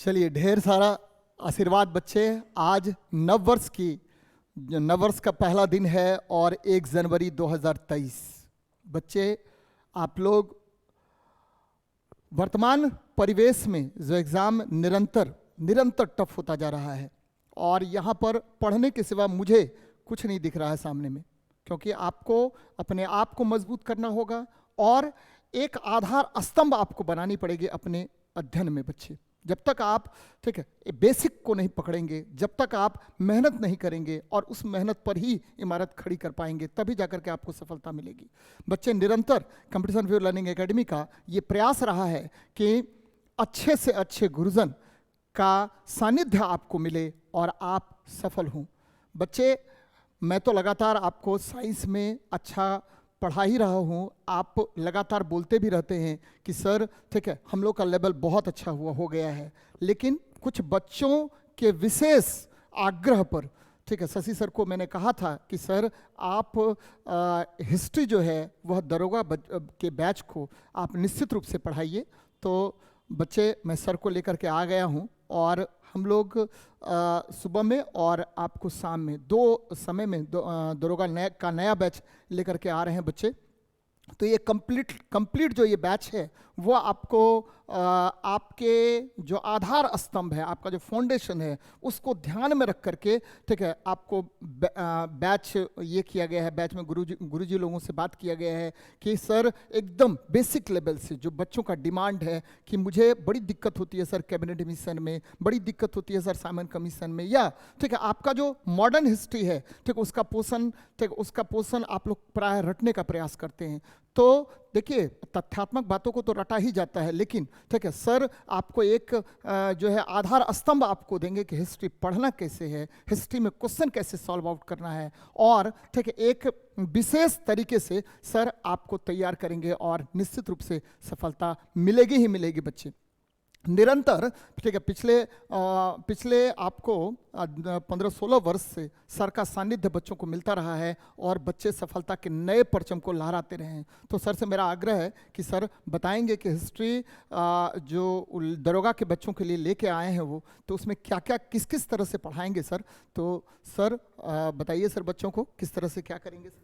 चलिए, ढेर सारा आशीर्वाद बच्चे। आज नववर्ष का पहला दिन है और 1 जनवरी 2023। बच्चे, आप लोग वर्तमान परिवेश में जो एग्ज़ाम निरंतर टफ होता जा रहा है और यहाँ पर पढ़ने के सिवा मुझे कुछ नहीं दिख रहा है सामने में, क्योंकि आपको अपने आप को मजबूत करना होगा और एक आधार स्तंभ आपको बनानी पड़ेगी अपने अध्ययन में। बच्चे, जब तक आप ठीक है बेसिक को नहीं पकड़ेंगे, जब तक आप मेहनत नहीं करेंगे और उस मेहनत पर ही इमारत खड़ी कर पाएंगे, तभी जाकर के आपको सफलता मिलेगी। बच्चे, निरंतर कंपटीशन फ्यूर लर्निंग एकेडमी का ये प्रयास रहा है कि अच्छे से अच्छे गुरुजन का सानिध्य आपको मिले और आप सफल हों। बच्चे, मैं तो लगातार आपको साइंस में अच्छा पढ़ा ही रहा हूँ, आप लगातार बोलते भी रहते हैं कि सर ठीक है हम लोग का लेवल बहुत अच्छा हो गया है, लेकिन कुछ बच्चों के विशेष आग्रह पर ठीक है शशि सर को मैंने कहा था कि सर आप हिस्ट्री जो है वह दरोगा के बैच को आप निश्चित रूप से पढ़ाइए। तो बच्चे, मैं सर को लेकर के आ गया हूँ और हम लोग सुबह में और आपको शाम में 2 समय में दरोगा का नया बैच लेकर के आ रहे हैं बच्चे। तो ये कंप्लीट जो ये बैच है वो आपको आपके जो आधार स्तंभ है, आपका जो फाउंडेशन है, उसको ध्यान में रख करके ठीक है आपको बैच ये किया गया है। बैच में गुरुजी लोगों से बात किया गया है कि सर एकदम बेसिक लेवल से जो बच्चों का डिमांड है कि मुझे बड़ी दिक्कत होती है सर कैबिनेट मिशन में, बड़ी दिक्कत होती है सर साइमन कमीशन में, या ठीक है आपका जो मॉडर्न हिस्ट्री है ठीक उसका पोषण आप लोग प्राय रटने का प्रयास करते हैं। तो देखिए, तथ्यात्मक बातों को तो रटा ही जाता है, लेकिन ठीक है सर आपको एक जो है आधार स्तंभ आपको देंगे कि हिस्ट्री पढ़ना कैसे है, हिस्ट्री में क्वेश्चन कैसे सॉल्व आउट करना है, और ठीक है एक विशेष तरीके से सर आपको तैयार करेंगे और निश्चित रूप से सफलता मिलेगी ही मिलेगी। बच्चे, निरंतर ठीक है पिछले आपको 15-16 वर्ष से सर का सानिध्य बच्चों को मिलता रहा है और बच्चे सफलता के नए परचम को लहराते रहे हैं। तो सर से मेरा आग्रह है कि सर बताएंगे कि हिस्ट्री जो दरोगा के बच्चों के लिए लेके आए हैं वो, तो उसमें क्या क्या किस किस तरह से पढ़ाएंगे सर। तो सर बताइए सर बच्चों को किस तरह से क्या करेंगे सर।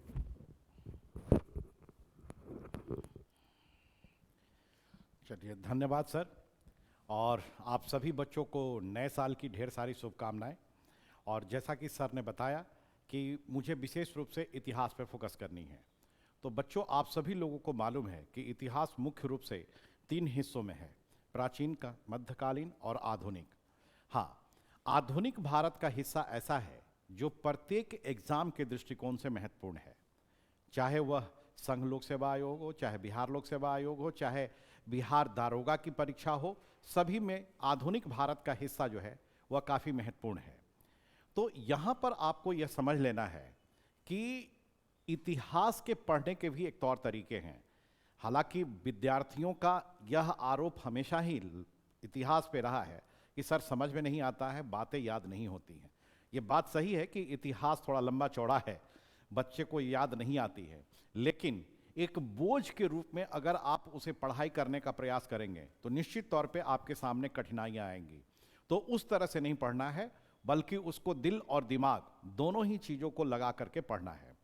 चलिए, धन्यवाद सर। और आप सभी बच्चों को नए साल की ढेर सारी शुभकामनाएं। और जैसा कि सर ने बताया कि मुझे विशेष रूप से इतिहास पर फोकस करनी है। तो बच्चों, आप सभी लोगों को मालूम है कि इतिहास मुख्य रूप से 3 हिस्सों में है, प्राचीन का, मध्यकालीन और आधुनिक। हाँ, आधुनिक भारत का हिस्सा ऐसा है जो प्रत्येक एग्जाम के दृष्टिकोण से महत्वपूर्ण है, चाहे वह संघ लोक सेवा आयोग हो, चाहे बिहार लोक सेवा आयोग हो, चाहे बिहार दारोगा की परीक्षा हो, सभी में आधुनिक भारत का हिस्सा जो है वह काफ़ी महत्वपूर्ण है। तो यहाँ पर आपको यह समझ लेना है कि इतिहास के पढ़ने के भी एक तौर तरीके हैं। हालांकि विद्यार्थियों का यह आरोप हमेशा ही इतिहास पे रहा है कि सर समझ में नहीं आता है, बातें याद नहीं होती हैं। ये बात सही है कि इतिहास थोड़ा लंबा चौड़ा है, बच्चे को याद नहीं आती है, लेकिन एक बोझ के रूप में अगर आप उसे पढ़ाई करने का प्रयास करेंगे तो निश्चित तौर पे आपके सामने कठिनाइयां आएंगी। तो उस तरह से नहीं पढ़ना है, बल्कि उसको दिल और दिमाग दोनों ही चीज़ों को लगा करके पढ़ना है।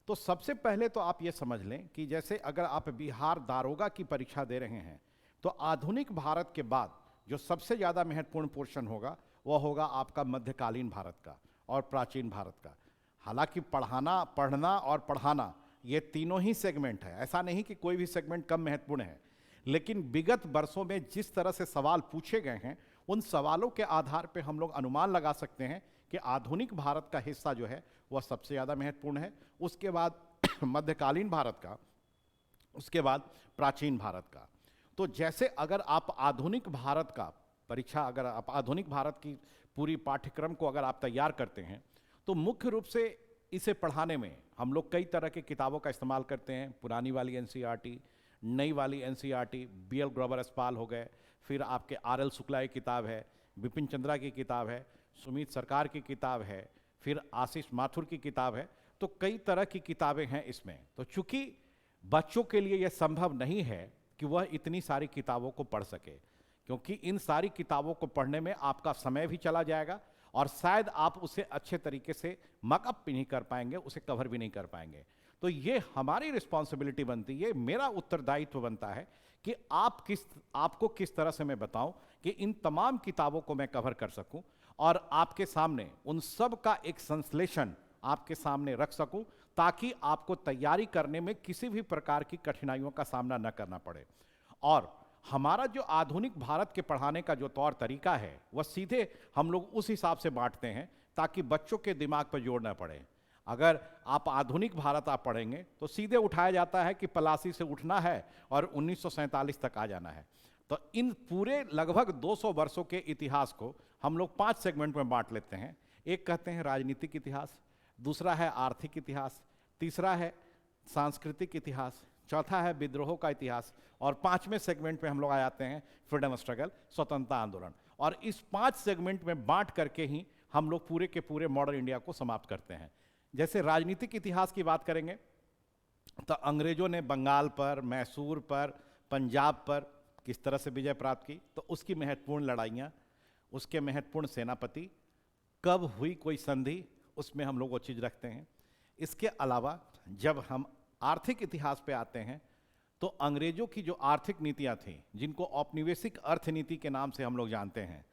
तो सबसे पहले तो आप ये समझ लें कि जैसे अगर आप बिहार दारोगा की परीक्षा दे रहे हैं तो आधुनिक भारत के बाद जो सबसे ज़्यादा महत्वपूर्ण पोर्शन होगा वह होगा आपका मध्यकालीन भारत का और प्राचीन भारत का। हालांकि पढ़ना और पढ़ाना ये तीनों ही सेगमेंट है, ऐसा नहीं कि कोई भी सेगमेंट कम महत्वपूर्ण है, लेकिन विगत वर्षों में जिस तरह से सवाल पूछे गए हैं उन सवालों के आधार पर हम लोग अनुमान लगा सकते हैं कि आधुनिक भारत का हिस्सा जो है वह सबसे ज़्यादा महत्वपूर्ण है, उसके बाद मध्यकालीन भारत का, उसके बाद प्राचीन भारत का। तो जैसे अगर आप आधुनिक भारत का परीक्षा, अगर आप आधुनिक भारत की पूरी पाठ्यक्रम को अगर आप तैयार करते हैं तो मुख्य रूप से इसे पढ़ाने में हम लोग कई तरह की किताबों का इस्तेमाल करते हैं। पुरानी वाली एनसीईआरटी, नई वाली एनसीईआरटी, बीएल ग्रोवर अस्पाल हो गए, फिर आपके आरएल शुक्ला की किताब है, विपिन चंद्रा की किताब है, सुमित सरकार की किताब है, फिर आशीष माथुर की किताब है। तो कई तरह की किताबें हैं इसमें। तो चूंकि बच्चों के लिए यह संभव नहीं है कि वह इतनी सारी किताबों को पढ़ सके, क्योंकि इन सारी किताबों को पढ़ने में आपका समय भी चला जाएगा और शायद आप उसे अच्छे तरीके से मकअप भी नहीं कर पाएंगे, उसे कवर भी नहीं कर पाएंगे। तो ये हमारी रिस्पॉन्सिबिलिटी बनती है, मेरा उत्तरदायित्व बनता है कि आपको किस तरह से मैं बताऊं कि इन तमाम किताबों को मैं कवर कर सकूं और आपके सामने उन सब का एक संश्लेषण आपके सामने रख सकूं, ताकि आपको तैयारी करने में किसी भी प्रकार की कठिनाइयों का सामना न करना पड़े। और हमारा जो आधुनिक भारत के पढ़ाने का जो तौर तरीका है वह सीधे हम लोग उस हिसाब से बांटते हैं ताकि बच्चों के दिमाग पर जोर न पड़े। अगर आप आधुनिक भारत आप पढ़ेंगे तो सीधे उठाया जाता है कि पलासी से उठना है और 1947 तक आ जाना है। तो इन पूरे लगभग 200 वर्षों के इतिहास को हम लोग 5 सेगमेंट में बांट लेते हैं। एक कहते हैं राजनीतिक इतिहास, दूसरा है आर्थिक इतिहास, तीसरा है सांस्कृतिक इतिहास, चौथा है विद्रोह का इतिहास और 5वें सेगमेंट में हम लोग आ जाते हैं फ्रीडम स्ट्रगल, स्वतंत्रता आंदोलन। और इस 5 सेगमेंट में बांट करके ही हम लोग पूरे के पूरे मॉडर्न इंडिया को समाप्त करते हैं। जैसे राजनीतिक इतिहास की बात करेंगे तो अंग्रेजों ने बंगाल पर, मैसूर पर, पंजाब पर किस तरह से विजय प्राप्त की, तो उसकी महत्वपूर्ण लड़ाइयाँ, उसके महत्वपूर्ण सेनापति, कब हुई कोई संधि, उसमें हम लोग वो चीज़ रखते हैं। इसके अलावा जब हम आर्थिक इतिहास पे आते हैं तो अंग्रेजों की जो आर्थिक नीतियाँ थीं, जिनको औपनिवेशिक अर्थनीति के नाम से हम लोग जानते हैं,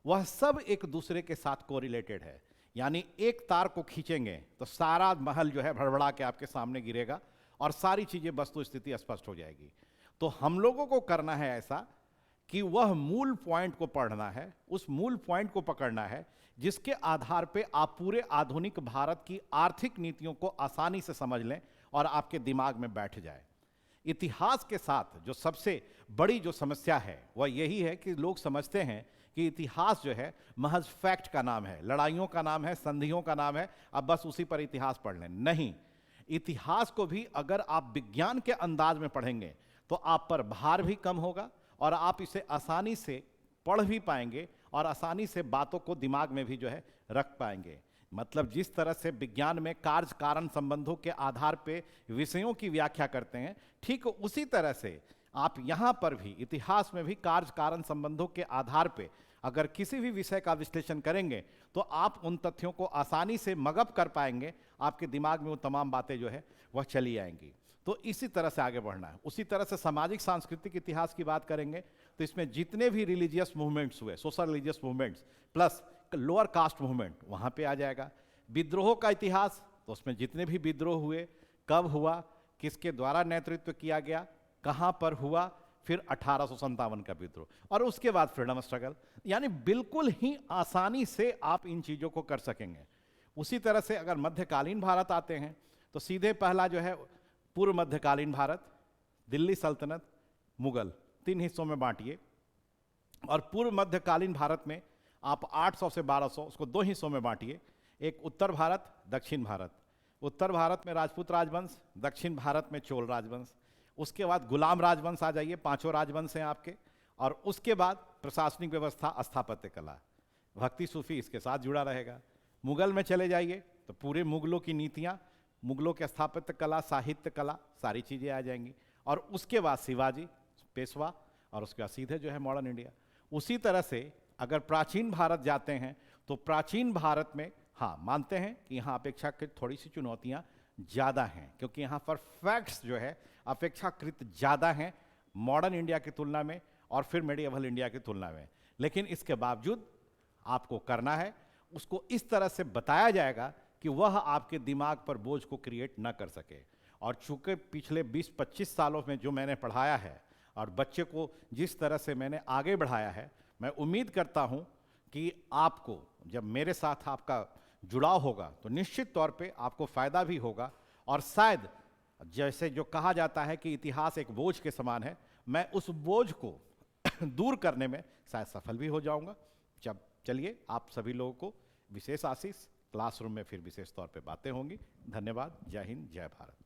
वह सब एक दूसरे के साथ कोरिलेटेड है। यानी एक तार को खींचेंगे तो सारा महल जो है भड़बड़ा के आपके सामने गिरेगा और सारी चीज़ें वस्तु स्थिति स्पष्ट हो जाएगी। तो हम लोगों को करना है ऐसा कि वह मूल पॉइंट को पढ़ना है, उस मूल पॉइंट को पकड़ना है जिसके आधार पे आप पूरे आधुनिक भारत की आर्थिक नीतियों को आसानी से समझ लें और आपके दिमाग में बैठ जाए। इतिहास के साथ जो सबसे बड़ी जो समस्या है वह यही है कि लोग समझते हैं कि इतिहास जो है महज फैक्ट का नाम है, लड़ाइयों का नाम है, संधियों का नाम है, अब बस उसी पर इतिहास पढ़ लें। नहीं, इतिहास को भी अगर आप विज्ञान के अंदाज में पढ़ेंगे तो आप पर भार भी कम होगा और आप इसे आसानी से पढ़ भी पाएंगे और आसानी से बातों को दिमाग में भी जो है रख पाएंगे। मतलब जिस तरह से विज्ञान में कार्य कारण संबंधों के आधार पे विषयों की व्याख्या करते हैं, ठीक उसी तरह से आप यहाँ पर भी इतिहास में भी कार्य कारण संबंधों के आधार पे अगर किसी भी विषय का विश्लेषण करेंगे तो आप उन तथ्यों को आसानी से मगअप कर पाएंगे, आपके दिमाग में वो तमाम बातें जो है वह चली आएंगी। तो इसी तरह से आगे बढ़ना है। उसी तरह से सामाजिक सांस्कृतिक इतिहास की बात करेंगे तो इसमें जितने भी रिलीजियस मूवमेंट्स हुए, social religious movements plus lower caste movement वहाँ पे आ जाएगा। विद्रोह का इतिहास तो उसमें जितने भी विद्रोह हुए, कब हुआ, किसके द्वारा नेतृत्व किया गया, कहाँ पर हुआ, फिर 1857 का विद्रोह और उसके बाद फ्रीडम स्ट्रगल। यानी बिल्कुल ही आसानी से आप इन चीज़ों को कर सकेंगे। उसी तरह से अगर मध्यकालीन भारत आते हैं तो सीधे पहला जो है पूर्व मध्यकालीन भारत, दिल्ली सल्तनत, मुगल, 3 हिस्सों में बांटिए। और पूर्व मध्यकालीन भारत में आप 800 से 1200 उसको 2 हिस्सों में बांटिए, एक उत्तर भारत, दक्षिण भारत। उत्तर भारत में राजपूत राजवंश, दक्षिण भारत में चोल राजवंश। उसके बाद गुलाम राजवंश आ जाइए, 5 राजवंश हैं आपके। और उसके बाद प्रशासनिक व्यवस्था, स्थापत्य कला, भक्ति सूफी इसके साथ जुड़ा रहेगा। मुगल में चले जाइए तो पूरे मुगलों की नीतियाँ, मुगलों के स्थापत्य कला, साहित्य कला, सारी चीज़ें आ जाएंगी। और उसके बाद शिवाजी, पेशवा और उसके बाद सीधे जो है मॉडर्न इंडिया। उसी तरह से अगर प्राचीन भारत जाते हैं तो प्राचीन भारत में हाँ मानते हैं कि यहाँ अपेक्षाकृत थोड़ी सी चुनौतियाँ ज़्यादा हैं, क्योंकि यहाँ पर फैक्ट्स जो है अपेक्षाकृत ज़्यादा हैं मॉडर्न इंडिया की तुलना में और फिर मेडिएवल इंडिया की तुलना में। लेकिन इसके बावजूद आपको करना है, उसको इस तरह से बताया जाएगा कि वह आपके दिमाग पर बोझ को क्रिएट ना कर सके। और चूंकि पिछले 20-25 सालों में जो मैंने पढ़ाया है और बच्चे को जिस तरह से मैंने आगे बढ़ाया है, मैं उम्मीद करता हूँ कि आपको जब मेरे साथ आपका जुड़ाव होगा तो निश्चित तौर पे आपको फ़ायदा भी होगा। और शायद जैसे जो कहा जाता है कि इतिहास एक बोझ के समान है, मैं उस बोझ को दूर करने में शायद सफल भी हो जाऊंगा। जब चलिए आप सभी लोगों को विशेष आशीष, क्लासरूम में फिर विशेष तौर पे बातें होंगी। धन्यवाद। जय हिंद, जय भारत।